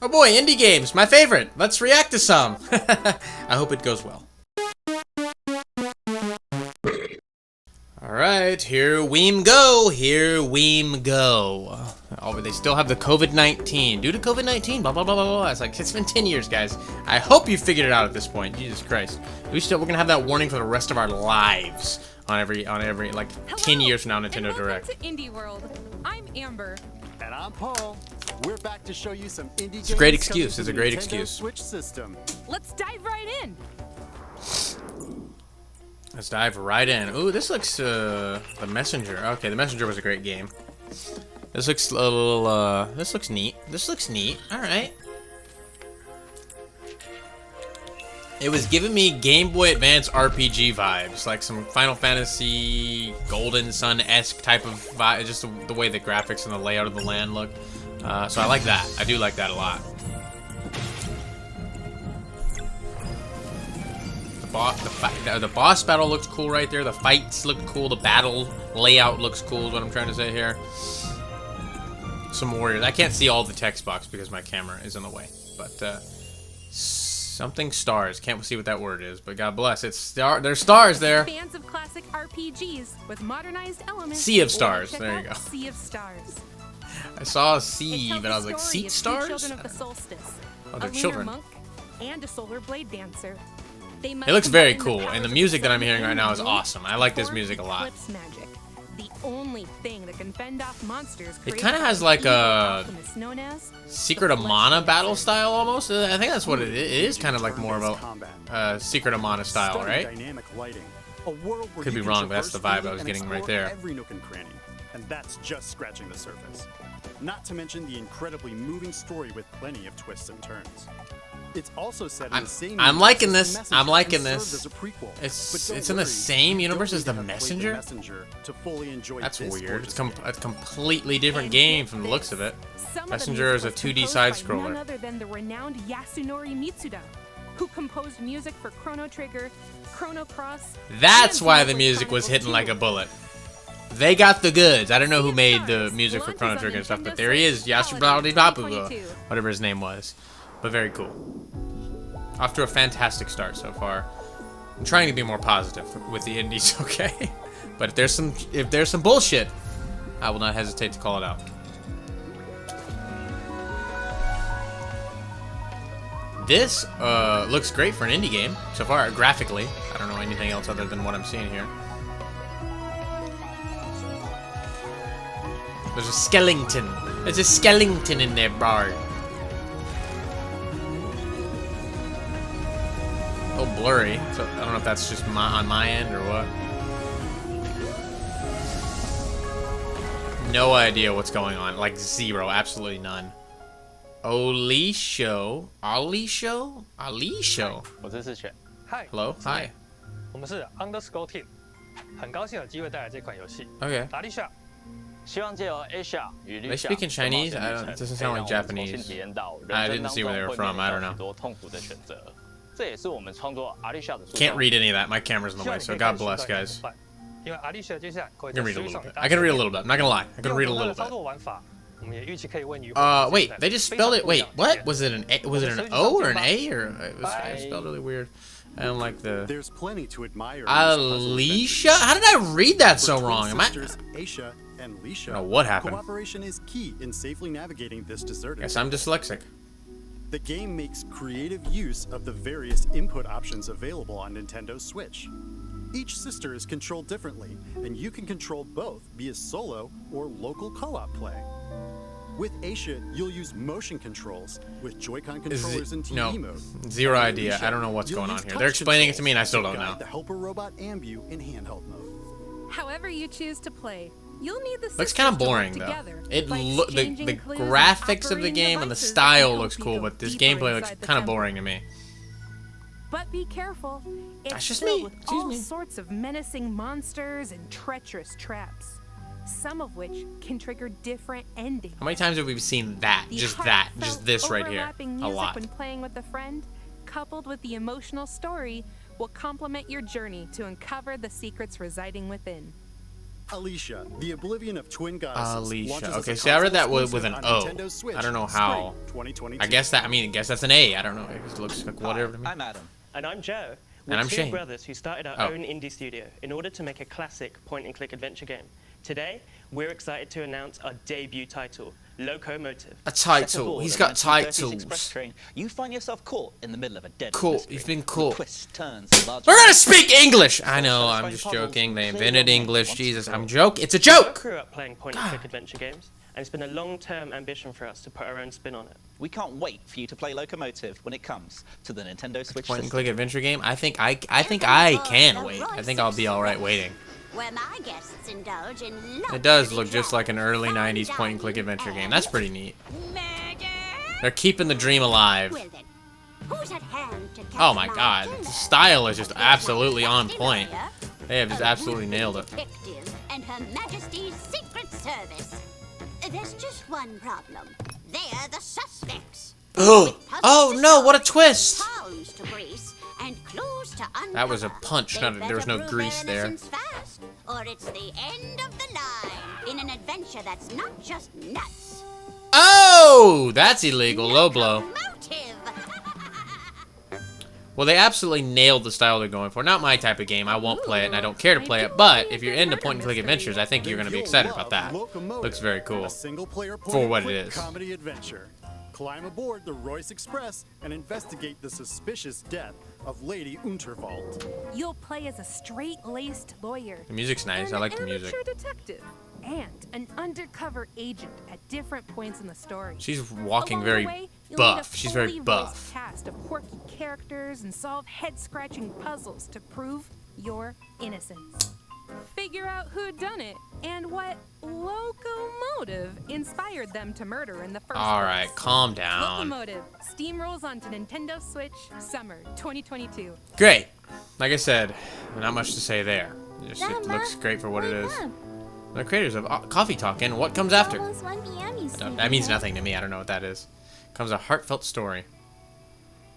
Oh boy, indie games, my favorite. Let's react to some. I hope it goes well. Alright, here weem go, here weem go. Oh, but they still have the COVID-19. Due to COVID-19, blah, blah, blah, blah, blah. It's like, it's been 10 years, guys. I hope you figured it out at this point. Jesus Christ. We're gonna have that warning for the rest of our lives on every, like, 10 years from now, Nintendo Direct. Welcome to Indie World. I'm Amber. And I'm Paul. We're back to show you some indie games. It's a great excuse. It's a great excuse. Switch system. Let's dive right in. Let's dive right in. Ooh, this looks, The Messenger. Okay, The Messenger was a great game. This looks a little, this looks neat. This looks neat. Alright. It was giving me Game Boy Advance RPG vibes. Like some Final Fantasy Golden Sun-esque type of vibe. Just the way the graphics and the layout of the land look. So I like that. I do like that a lot. The boss battle looks cool right there. The fights look cool. The battle layout looks cool is what I'm trying to say here. Some warriors. I can't see all the text box because my camera is in the way. But something stars. Can't see what that word is, but God bless. There's stars there. Fans of classic RPGs with modernized elements. Sea of Stars. There you go. Sea of Stars. I saw a sea, but I was like, sea stars? Children of the solstice, Oh, they're a lunar children. monk, and a solar blade dancer. It looks very cool, and the music that I'm hearing right now is awesome. I like this music a lot. Magic, the only thing that can fend off monsters. It kind of has like a Secret of Mana battle style almost. I think that's what it is. Kind of like more of a Secret of Mana style, right? Could be wrong, but that's the vibe I was getting right there. Every nook and cranny, and that's just scratching the surface. Not to mention the incredibly moving story with plenty of twists and turns. It's also set in the same I'm liking this. I'm liking this. this. It's in the same universe as The Messenger? That's weird. It's a completely different game from the looks of it. Messenger is a 2D side scroller. None other than the renowned Yasunori Mitsuda, who composed music for Chrono Trigger, Chrono Cross. That's why the music was hitting like a bullet. They got the goods. I don't know who made the music for Chrono Trigger and stuff, but there he is, Yasunori Papu, whatever his name was. But very cool. Off to a fantastic start so far. I'm trying to be more positive with the indies, okay? But if there's some bullshit, I will not hesitate to call it out. This looks great for an indie game so far, graphically. I don't know anything else other than what I'm seeing here. There's a skeleton. There's a skeleton in there, bro. A little blurry, so I don't know if that's just on my end or what. No idea what's going on. Like zero, absolutely none. Alicia? Alicia? Alicia? Hello? Hi. 我们是 Underscore Team， 很高兴有机会带来这款游戏。 Okay. Alicia， 希望借由 Asia 与 They speak in Chinese? It doesn't sound like Japanese. I didn't see where they were from. I don't know. 痛苦的选择，这也是我们创作 Alicia 的初衷。 Can't read any of that. My camera's in the way, so God bless, guys. 因为 Alicia 接下来 I can read a little bit. I can read a little bit. I'm not gonna lie. I can read a little 操 bit. 作玩法，我们也预期可以为你。 Wait, they just spelled it. Wait, what? Was it an A? Was it an O or an A? Or it was spelled really weird. I don't like the. There's plenty to admire. Alicia? How did I read that so wrong? Am I? Asia and Alicia. I don't know what happened. Cooperation is key in safely navigating this deserted. Guess I'm dyslexic. The game makes creative use of the various input options available on Nintendo Switch. Each sister is controlled differently, and you can control both via solo or local co-op play. With Asia, you'll use motion controls with Joy-Con controllers in TV mode. Zero idea. I don't know what's going on here. They're explaining it to me and I still don't know. The helper robot Ambu in handheld mode. However you choose to play, you'll need the Looks kind of boring though. The graphics of the game and the style looks cool, but this gameplay looks kind of boring to me. But be careful. That's just filled me. with Excuse all me. sorts of menacing monsters and treacherous traps, some of which can trigger different endings. How many times have we seen that? Just this right here. Overlapping A music lot. when playing with a friend, coupled with the emotional story, will complement your journey to uncover the secrets residing within. Alicia, the Oblivion of Twin Goddesses. Alicia. launches as Okay, a see, I read that console with an exclusive O. on Nintendo Switch, I don't know how. spring 2022. I guess that's an A. I don't know. It looks like whatever to me. I'm Adam. And I'm Joe. And We're I'm two Shane. brothers who started our Oh. own indie studio in order to make a classic point-and-click adventure game. Today, we're excited to announce our debut title, Locomotive. A Set title. aboard He's a got 1930s express titles. train, you find yourself caught in the middle of a dead Cool. mystery. You've been caught. Twists, turns, and large We're gonna speak English. I know. I'm just joking. They invented English. Jesus, I'm joking. It's a We joke. grew up playing point-and-click adventure games, and it's been a long-term ambition for us to put our own spin on it. We can't wait for you to play Locomotive when it comes to the Nintendo Switch Point and system. click adventure game. I think I can wait. I think I'll be all right waiting. Where my guests indulge in It does look just like an early 90s point and click adventure game. That's pretty neat. They're keeping the dream alive. Well then, who's at hand to catch Oh my god. The style is just absolutely on point. They have just absolutely nailed it. Detective and Her Majesty's Secret Service. There's just one problem. They're the suspects. Oh no, what a twist! Palms to grease and clues to uncover. That was a punch, They not a- there was no better grease prove there. innocence fast, or it's the end of the line in an adventure that's not just nuts. Oh, that's illegal. Low blow. Locomotive. Well, they absolutely nailed the style they're going for. Not my type of game. I won't play it, and I don't care to play it. But if you're into point and click adventures, I think you're going to be excited about that. Looks very cool. A single-player For what it point-and-click is. comedy adventure. Climb aboard the Royce Express and investigate the suspicious death of Lady Unterwald. You'll play as a straight-laced lawyer. The music's nice. I like the music. An amateur detective and an undercover agent at different points in the story. She's walking Along very the way, you'll buff. meet a She's very fully voiced buff. cast of quirky characters and solve head-scratching puzzles to prove your innocence. Figure out who'd done it and what locomotive inspired them to murder in the first All right, place. calm down. Locomotive steamrolls onto Nintendo Switch summer 2022. Great. Like I said, not much to say there. Just it looks great for what it is. The creators of Coffee Talk and what comes after. Almost 1 p.m. you see. That means nothing to me. I don't know what that is. Comes a heartfelt story.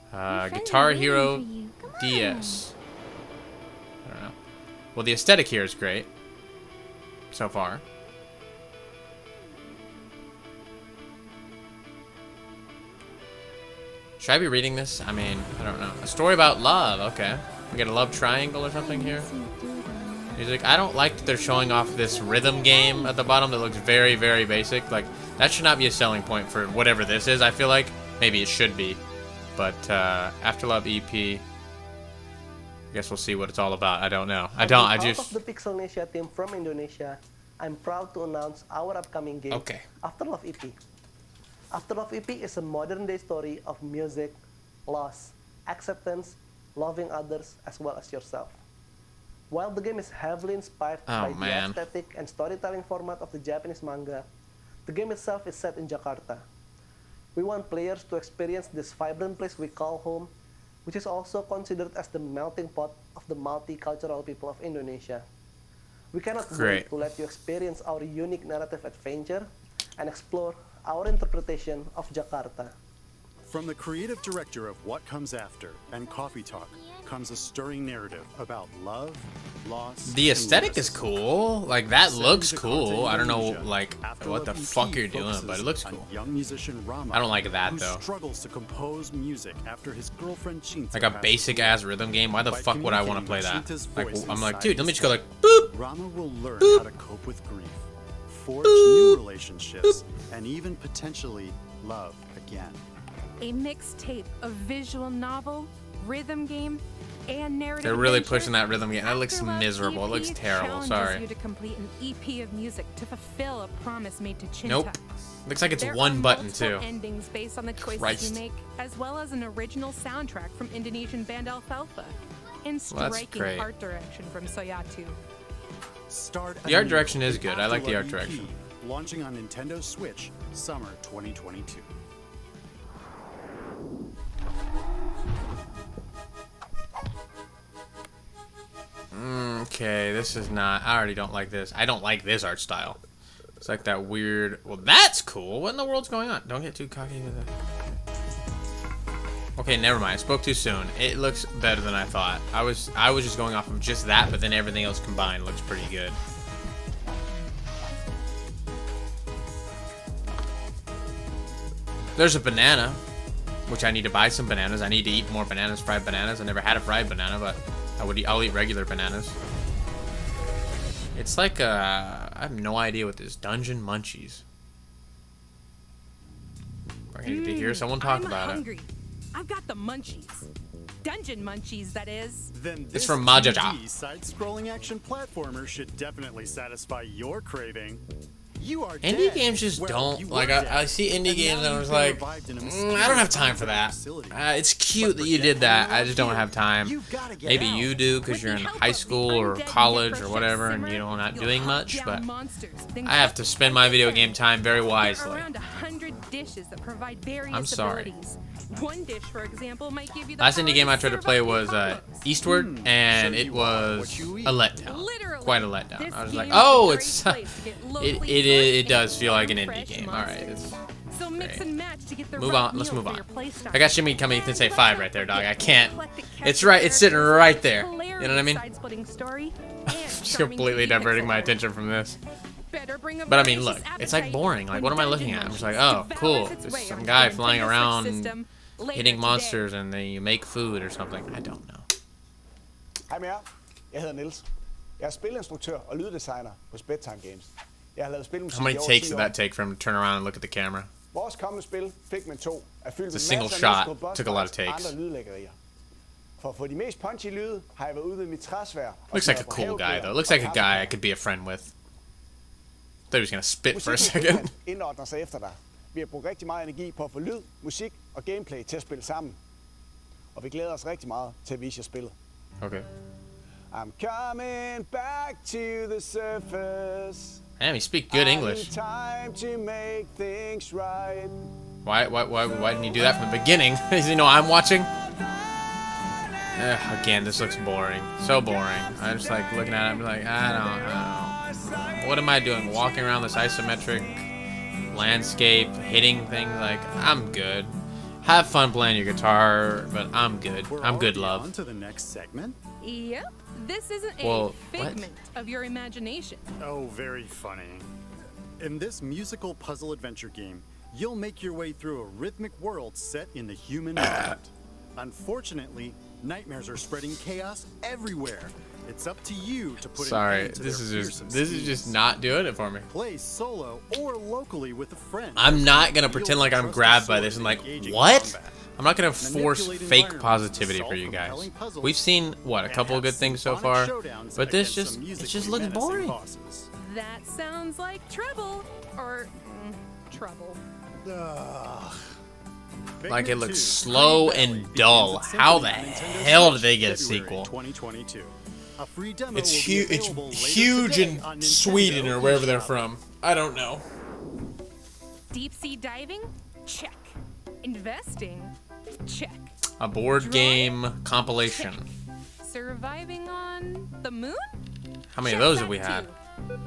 friends Guitar are waiting Hero for you. Come on. DS. I don't know. Well, the aesthetic here is great. So far. Should I be reading this? I mean, I don't know. A story about love. Okay. We get a love triangle or something here. Music. I don't like that they're showing off this rhythm game at the bottom that looks very, very basic. Like, that should not be a selling point for whatever this is, I feel like. Maybe it should be. But, Afterlove EP. I guess we'll see what it's all about. I don't know. I Out of the Pixelnesia team from Indonesia, I'm proud to announce our upcoming game, Okay. Afterlove EP. Afterlove EP is a modern-day story of music, loss, acceptance, loving others as well as yourself. While the game is heavily inspired by the aesthetic and storytelling format of the Japanese manga, the game itself is set in Jakarta. We want players to experience this vibrant place we call home, which is also considered as the melting pot of the multicultural people of Indonesia. We cannot wait to let you experience our unique narrative adventure and explore our interpretation of Jakarta. From the creative director of What Comes After and Coffee Talk comes a stirring narrative about love, loss, The and aesthetic is loss. cool. Like, that looks Set in cool. Jakarta, I don't know, Indonesia, like, Afterlove what the EP fuck you're doing, but it looks focuses cool. on young musician Rama, I don't like that, who though. struggles to compose music after his girlfriend Chinta Like a passes basic away. ass rhythm game. Why the By fuck would I want to play communicating that? with Chinta's Like, voice I'm like, inside dude, let me his just go head, like, boop. Rama will learn Boop. how to cope with grief, forge new relationships, and even potentially love again. A mixtape of visual novel, rhythm game, and narrative. They're really adventure, pushing that rhythm game. That looks Afterlove miserable. It looks EP terrible. challenges Sorry. you to complete an EP of music to fulfill a promise made to Chinta. Nope. Looks like it's There one are button, multiple too. endings based on the choices Christ. you make, as well as an original soundtrack from Indonesian band Alfalfa, and Well, that's striking great. art direction from Soyatu. Start The art anew direction is with good. I like the art Afterlove direction. EP, launching on Nintendo Switch, summer 2022. Okay, this is not. I already don't like this. I don't like this art style. It's like that weird. Well, that's cool. What in the world's going on? Don't get too cocky with it. Okay, never mind. I spoke too soon. It looks better than I thought. I was just going off of just that, but then everything else combined looks pretty good. There's a banana, which I need to buy some bananas. I need to eat more bananas, fried bananas. I never had a fried banana, but I'll eat regular bananas. It's like I have no idea what this Dungeon Munchies. We're gonna get to hear someone talk about hungry. I've got the Munchies. Dungeon Munchies, that is. Then It's from Majaja. 2D side-scrolling action platformer should definitely satisfy your craving. You are Indie dead. games just Well, don't you like. were I dead. see indie And games now and I you've was been like, revived in a I don't have time for that. facility. It's cute But that you did that. I just don't have time. You've gotta get Maybe out. you do because you're in high school or college or whatever, and you know not doing much. But I have to spend my video game time very wisely. Around 100 dishes that provide various I'm sorry. abilities. One dish, for example, might give you the Last power indie game I tried to serve play up was apocalypse. Eastward, and so it you are was what you eat. a letdown. Literally, Quite a letdown. this I was game like, is a oh, great it's place to get locally it sourced does feel like and an indie fresh game. All right, monsters. it's So mix great. and match to get the Move right on. Let's meal move for on. your playstyle. I got Shimmy coming to say 5 right there, dog. I can't. Eclectic It's right. It's sitting characters, right there. You hilarious know what I mean? side-splitting story, and Just charming completely 3D diverting pixel my art. attention from this. Better bring a But I mean, voracious look, it's like appetite boring. Like, when what am I looking Dungeon at? I'm just Munchies like, oh, devours cool. its There's way some onto guy the flying Nintendo Switch around system later hitting today. monsters, and then you make food or something. I don't know. Hej med jer. Jeg hedder Niels. Jeg er spilinstruktør og lyddesigner hos Bedtime Games. Jeg har lavet spilmusik How many i over takes 10 did år. that take for him to turn around and look at the camera? Vores kommende spil, Figment 2, er fyldt It's a med single masser af shot. musical boss Took a lot of fights og takes. andre lydlæggerier. For at få de mest punchy lyde, har jeg været ude ved mit træsvær og Looks like a smadret på cool guy, havekløer though. Looks og like a guy I kaffekopper. could be a friend with. Thought he was gonna spit for a Musikken i second. Figment indordner sig efter dig. Vi har brugt rigtig meget energi på at få lyd, musik og gameplay til at spille sammen. Og vi glæder os rigtig meget til at vise jer spillet. Okay. I'm coming back to the surface. Damn, he speaks good English. Time to make things right. Why didn't he do that from the beginning? Does he know I'm watching? Again, this looks boring. So boring. I'm just like looking at it. I'm like, I don't. What am I doing? Walking around this isometric landscape, hitting things. Like, I'm good. Have fun playing your guitar, but I'm good. We're I'm good, already love. On to the next segment. Yep, this isn't Well, a figment of your imagination. Oh, very funny. In this musical puzzle adventure game, you'll make your way through a rhythmic world set in the human mind. Unfortunately, nightmares are spreading chaos everywhere. It's up to you to put Sorry, an end to this their is fearsome just schemes. not doing it for me. Play solo or locally with a friend. I'm not gonna pretend like I'm Trust grabbed the by sword this and like, engaging what? combat. I'm not gonna force Manipulate fake environments, positivity for solve you guys. compelling puzzles, We've seen what a and couple of have good things so far, symphonic showdowns but this against some it just musically looks menacing boring. bosses. That sounds like trouble. Or trouble. Like, it Figment looks 2, slow Honey Valley and dull. begins its How the symphony on Nintendo hell Switch did they get a February sequel? 2022. A free demo It's will be huge. It's available later huge today in on Sweden Nintendo or wherever they're eShop. from. I don't know. Deep sea diving? Check. Investing? Check. A board game compilation. Surviving on the moon? How many of Check those that have we had? too.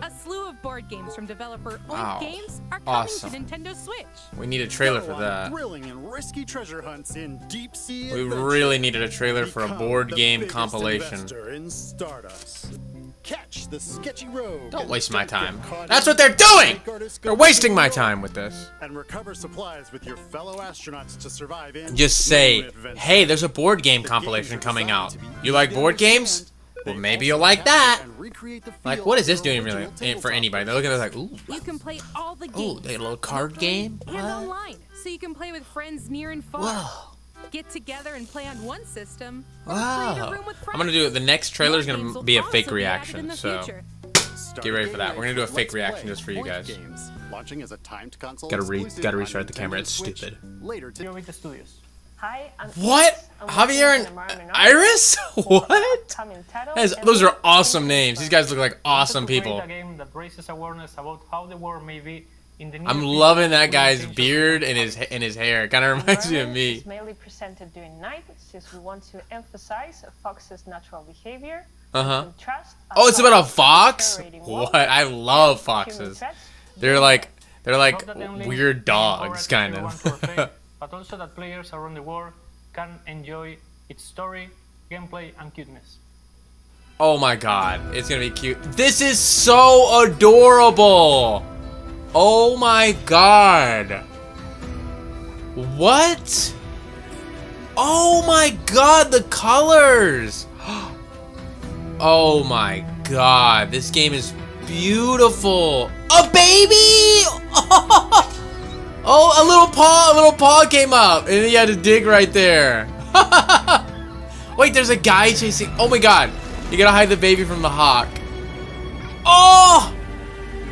A slew of board games from developer Wow. Oink Games are coming Awesome. to Nintendo Switch. We need a trailer Go for on that. Thrilling and risky treasure hunts in deep sea We adventure. really needed a trailer for a Become board the game biggest compilation. investor in Stardust. Catch the sketchy rogue. Don't and waste my get time. caught That's in what they're doing! fake artists They're go wasting my to time with this. and recover supplies with your fellow astronauts to survive in Just say, moon adventure. hey, there's a board game The compilation games are coming designed out. to be You like easy to board games? understand. Well, They maybe also you'll like capture that. and recreate the Like, feel what is of this their doing really original for tabletop anybody? They're looking at it like, ooh, You can play all the ooh, games. they got a little card game? And What? online, so you can play with friends near and far. Whoa. Get together and play on one system. Or create a Wow. room with friends. I'm gonna do it. The next trailer is More gonna games will be a also fake be added in reaction, the so future. Start get ready for that. game We're gonna do a with fake Let's reaction Play just for you Point guys. Games, launching as a timed console gotta exclusive gotta on restart the camera. Nintendo It's Switch stupid. Later today. With the studios. Hi, I'm What? Javier and Iris? What? Those are awesome names. These guys look like awesome people. A game that raises awareness about how the world may be in the near I'm future loving that with guy's intentions beard of and his hair. It kind of reminds me of me. It's mainly presented during night since we want to emphasize a fox's natural behavior. Contrast a Oh, it's about a fox fox? generating world What? I love and human foxes. threats. They're like Not that only weird dogs, encourages kind everyone of. to play, but also that players around the world can enjoy its story, gameplay, and cuteness. Oh my god, it's gonna be cute. This is so adorable! Oh my god! What? Oh my god, the colors! Oh my god, this game is beautiful. A baby! Oh, a little paw came up, and then you had to dig right there. Wait, there's a guy chasing. Oh my god, you gotta hide the baby from the hawk. Oh!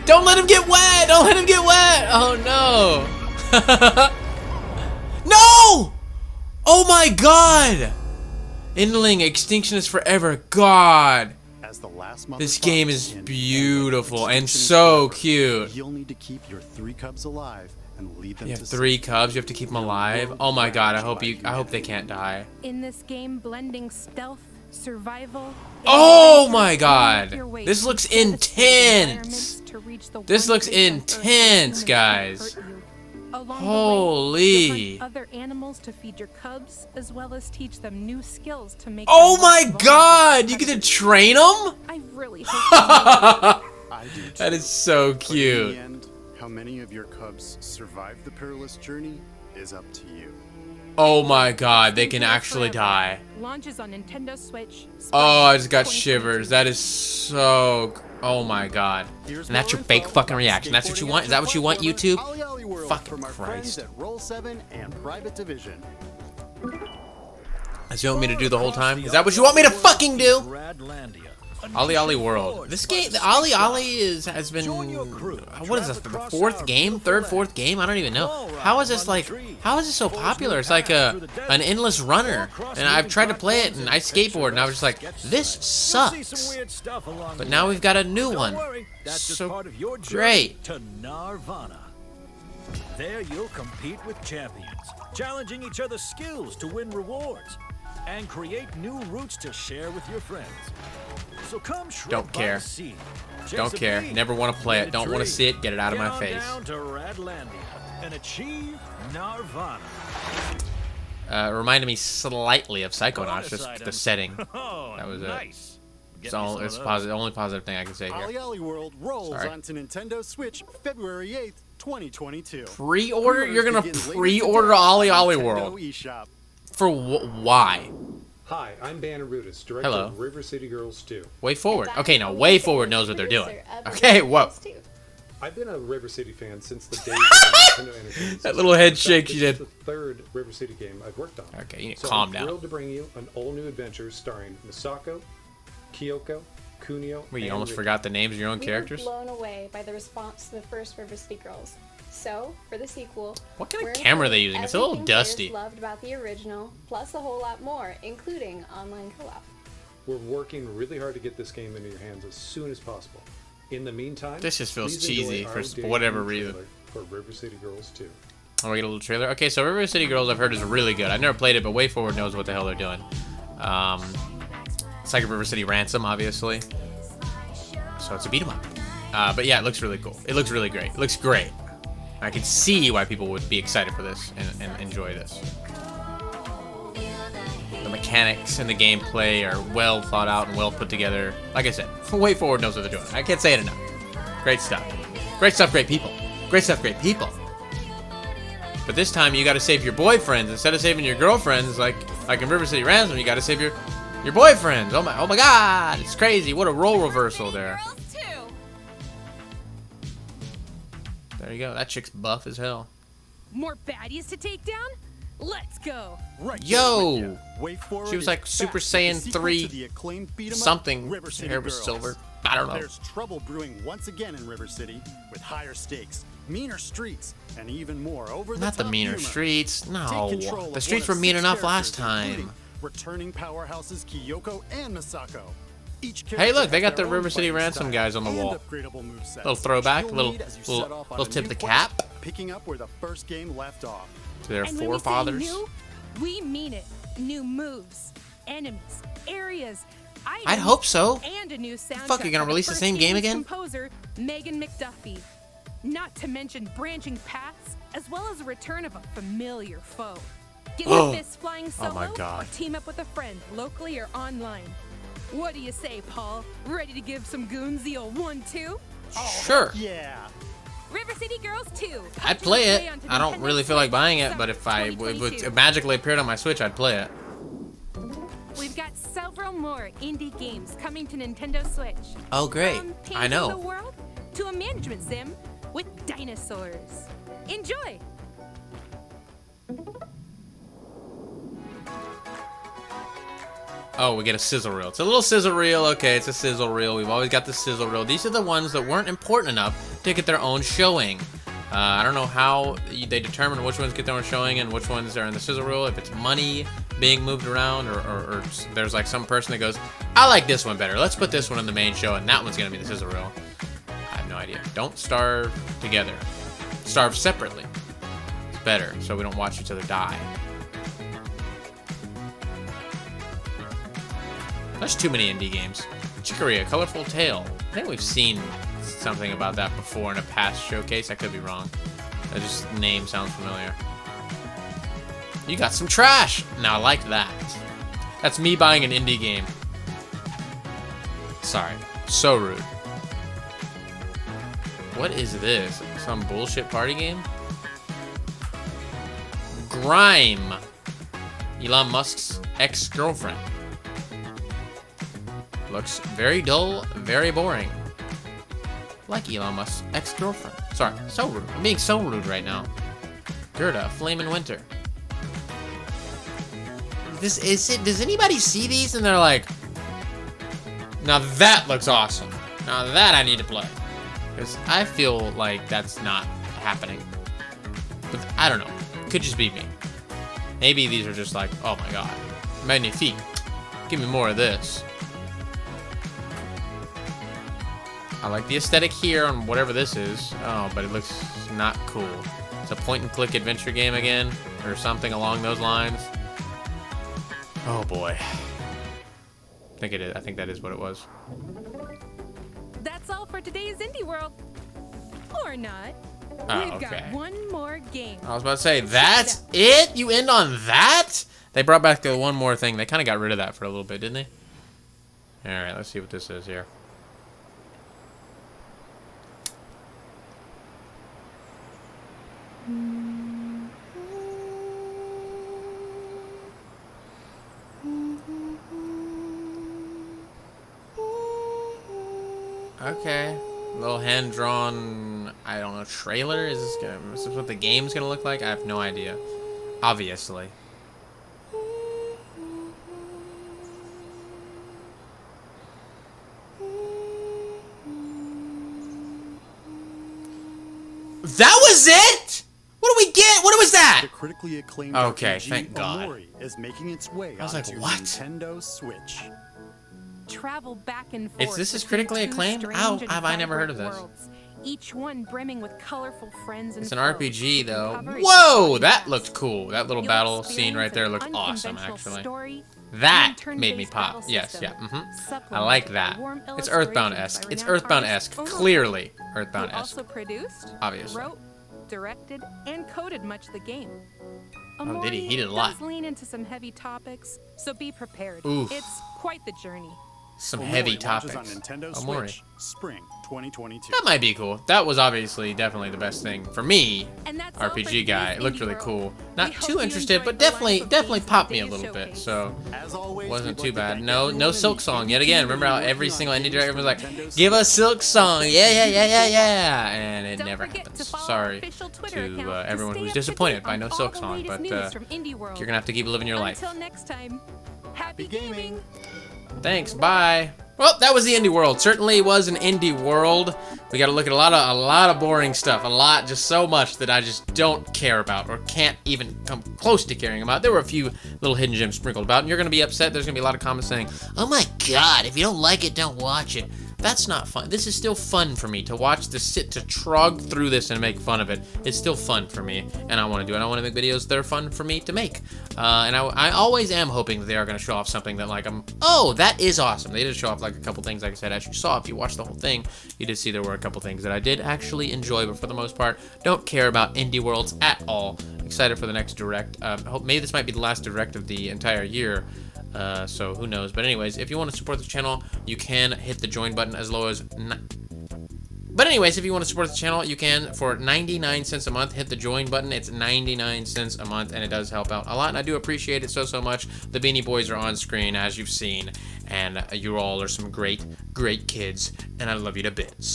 Don't let him get wet! Don't let him get wet! Oh no! No! Oh my god! Endling, Extinction is forever. God. As the last This game is beautiful and so cute. You'll need to keep your 3 cubs alive and lead them You to have 3 cubs, you have to keep them alive. Oh my god, I hope they can't die. In this game, blending stealth, survival. Oh my god. This looks intense. This looks intense, guys. Holy. Other animals to feed your cubs, as well as teach them new skills to make. Oh my god, you get to train them? I really hope that is so cute. In the end, how many of your cubs survive the perilous journey is up to you. Oh my god, they can actually die. Launches on Nintendo Switch. Oh, I just got shivers. That is so... Oh my god. And that's your fake fucking reaction. That's what you want? Is that what you want, YouTube? Fucking Christ. That's what you want me to do the whole time? Is that what you want me to fucking do? OlliOlli World. This game, the OlliOlli has been, what is this, the 4th game? 3rd, 4th game? I don't even know. How is this like, how is this so popular? It's like an endless runner. And I've tried to play it and I skateboard and I was just like, this sucks. But now we've got a new one. So great. To Nirvana. There you'll compete with champions, challenging each other's skills to win rewards, and create new routes to share with your friends. So come don't care. Don't care. Never want to play it. Don't want to see it. Get it out of my face. Down to Radlandia and achieve Nirvana. Reminded me slightly of Psychonauts, just the setting. Oh, that was nice. It's the only positive thing I can say here. OlliOlli World rolls onto Nintendo Switch February 8th, 2022. Pre-order? You're gonna pre-order OlliOlli World? For why? Hi, I'm Bannerudis, director of River City Girls 2. Way Forward. Okay, no, Way Forward knows what they're doing. Okay, whoa. I've been a River City fan since the days of Nintendo Entertainment System. That little head shake she did. This is the 3rd River City game I've worked on. Okay, you need to calm down. I'm thrilled to bring you an all-new adventure starring Misako, Kyoko, Kunio, Wait, you almost forgot the names of your own characters? We were blown away by the response to the first River City Girls. So, for the sequel, what kind of camera are they using? It's a little dusty. Loved about the original, plus a whole lot more, including online co-op. We're working really hard to get this game into your hands as soon as possible. In the meantime, this just feels cheesy for whatever reason. For River City Girls 2. Oh, we get a little trailer. Okay, so River City Girls I've heard is really good. I've never played it, but Way Forward knows what the hell they're doing. It's like a River City Ransom, obviously. So it's a beat 'em up. But yeah, it looks really cool. It looks really great. It looks great. I can see why people would be excited for this and enjoy this. The mechanics and the gameplay are well thought out and well put together. Like I said, Way Forward knows what they're doing. I can't say it enough. Great stuff. Great stuff, great people. Great stuff, great people. But this time you gotta save your boyfriends instead of saving your girlfriends like in River City Ransom. You gotta save your boyfriends. Oh my god, it's crazy. What a role reversal there. There you go. That chick's buff as hell. More baddies to take down? Let's go. Yo! She was like Super Saiyan 3 something. Her hair was silver. I don't know. There's trouble brewing once again in River City with higher stakes, meaner streets, and even more over Not the meaner streets. No. The streets were mean enough last time. Returning powerhouses Kyoko and Misako. Hey, look, they got the River City Ransom guys on the wall. Little throwback, little tip of the cap. Picking up where the first game left off. To their forefathers. New, we mean it. New moves, enemies, areas. I'd hope so. And a new soundtrack. Fuck, you're gonna release the same game again? Composer Megan McDuffie. Not to mention branching paths, as well as a return of a familiar foe. Get your fists flying solo, or team up with a friend, locally or online. What do you say, Paul? Ready to give some goons the old 1-2? Sure. Yeah. River City Girls 2. I'd play it. I don't really feel like buying it, but if it magically appeared on my Switch, I'd play it. We've got several more indie games coming to Nintendo Switch. Oh, great. From I know. painting the world to a management sim with dinosaurs. Enjoy! Oh, we get a sizzle reel. It's a little sizzle reel. Okay, it's a sizzle reel. We've always got the sizzle reel. These are the ones that weren't important enough to get their own showing. I don't know how they determine which ones get their own showing and which ones are in the sizzle reel. If it's money being moved around, or there's like some person that goes, I like this one better. Let's put this one in the main show, and that one's going to be the sizzle reel. I have no idea. Don't starve together. Starve separately. It's better, so we don't watch each other die. There's too many indie games. Chicory, A Colorful Tale. I think we've seen something about that before in a past showcase. I could be wrong. That just name sounds familiar. You got some trash. Now I like that. That's me buying an indie game. Sorry. So rude. What is this? Some bullshit party game? Grime. Elon Musk's ex-girlfriend. Looks very dull, very boring. Like Elon Musk's ex-girlfriend. Sorry, so rude. I'm being so rude right now. Gerda, Flame in Winter. This is it. Does anybody see these and they're like, now that looks awesome. Now that I need to play. Because I feel like that's not happening. But I don't know. Could just be me. Maybe these are just like, oh my god. Magnifique. Give me more of this. I like the aesthetic here on whatever this is. Oh, but it looks not cool. It's a point-and-click adventure game again, or something along those lines. Oh boy. I think it is. I think that is what it was. That's all for today's Indie World. Or not. Oh, We've okay. got one more game. I was about to say, that's it? You end on that? They brought back the one more thing. They kind of got rid of that for a little bit, didn't they? Alright, let's see what this is here. Okay, little hand-drawn, I don't know, trailer? Is this what the game's gonna look like? I have no idea. Obviously. That was it? What do we get? What was that? The critically acclaimed okay, RPG thank God. Omori is making its way I was like, onto what? Nintendo Switch. Travel back and forth. This is critically acclaimed? How have I never heard of this? Worlds, each one brimming with colorful friends and It's an foes. RPG though. Cover Whoa, its that looked cool. That little You'll battle scene experience right there an looked awesome, unconventional actually. story That and made me turn-based pop. battle Yes, system, yeah. I supplemented like by that. warm It's illustrations Earthbound-esque. by It's renowned Earthbound-esque. artist Clearly who Earthbound-esque. also produced, Obviously. wrote, directed, and coded much of the game. Oh, did he? He Omori did a lot. does lean into some heavy topics, so be prepared. Oof. It's quite the journey. Some Omori heavy launches topics. on Nintendo Omori. Switch, spring 2022. That might be cool. That was obviously definitely the best thing for me. And that's all for RPG guy. It looked Indie really World. cool. We Not hope too you interested, enjoyed but the definitely lineup of popped me a today's little bit. showcase. So As always, wasn't we'd too like to bad. thank No everyone silk in song the yet again. community Remember how working every on single indie games director for was like, Nintendo "Give us Switch. silk song, yeah," and it Don't never forget to happens. follow our Sorry official Twitter to account to everyone stay who's up to disappointed date by on no all silk the song, latest but news from Indie World. you're gonna have to keep living your life. Until next time, happy gaming. Thanks, bye. Well, that was the Indie World. Certainly was an Indie World. We got to look at a lot of boring stuff. Just so much that I just don't care about or can't even come close to caring about. There were a few little hidden gems sprinkled about, and you're going to be upset. There's going to be a lot of comments saying, "Oh my God, if you don't like it, don't watch it." That's not fun. This is still fun for me to watch this, to trog through this and make fun of it. It's still fun for me, and I want to do it. I want to make videos that are fun for me to make. And I always am hoping that they are going to show off something that, like, oh, that is awesome. They did show off, like, a couple things, like I said, as you saw. If you watched the whole thing, you did see there were a couple things that I did actually enjoy, but for the most part, don't care about Indie Worlds at all. Excited for the next Direct. Maybe this might be the last Direct of the entire year. So who knows? But anyways, if you want to support the channel, you can hit the join button as low as But anyways, if you want to support the channel, you can for 99 cents a month. Hit the join button. It's 99 cents a month, and it does help out a lot, and I do appreciate it so much. The Beanie Boys are on screen, as you've seen, and you all are some great kids, and I love you to bits.